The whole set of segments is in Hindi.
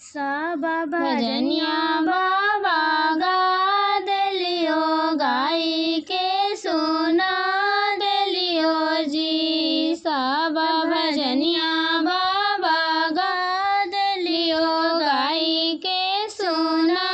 सबा भजनिया बाबा गा दिलियो, गाई के सुना दिलियो जी। सबा भजनिया बाबा गा दिलियो, गाई के सुना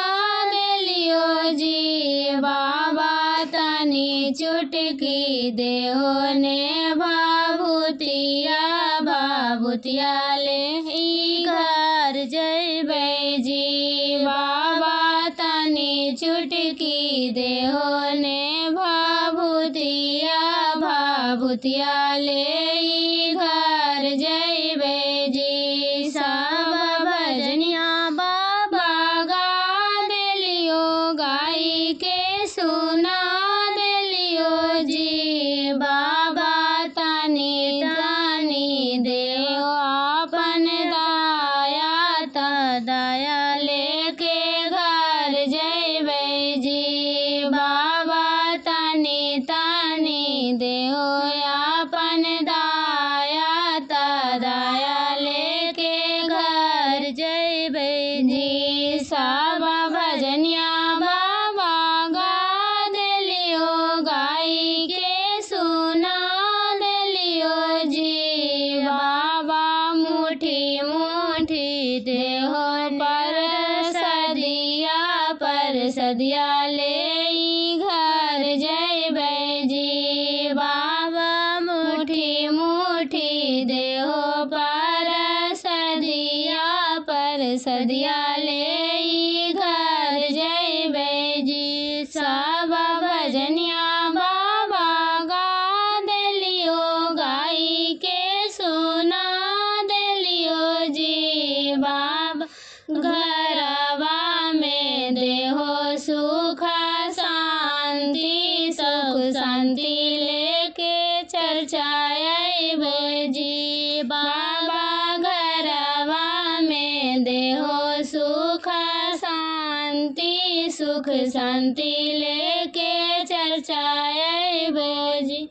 दिलियो जी। बाबा तनी चुटकी देहो ने भाभूतिया, भाभूतिया ले ही घर जइबै जी। बाबा तनी चुटकी देहो ने भाभूतिया, भाभूतिया ले ही घर जइबै जी। सब भजनिया बाबा गा दिलियो, गाई के सुना दिलियो जी। बाबा तनी तनी देहो आपन दाया, त दया लेके घर जइबै जी। बाबा तनी तनी देहो आपन दाया, त दया लेके घर जइबै जी। सब भजनिया बाबा गा दिलियो, गाई के सुना दिलियो जी। बाबा मुठी मुठी देहो पर सदिया, पर सदिया ले घर जइबै जी। बाबा मुठी मुठी देहो पर सदिया, पर सदिया ले घर जइबै जी। सब भजनिया बाबा गा दिलियो, गाई के सुना दिलियो जी। बाबा घरवा में देहो सुख शांति, सुख शांति लेके चर्चा अइबै जी। बाबा घरवा में देहो सुख शांति, सुख शांति लेके चर्चा अइबै जी।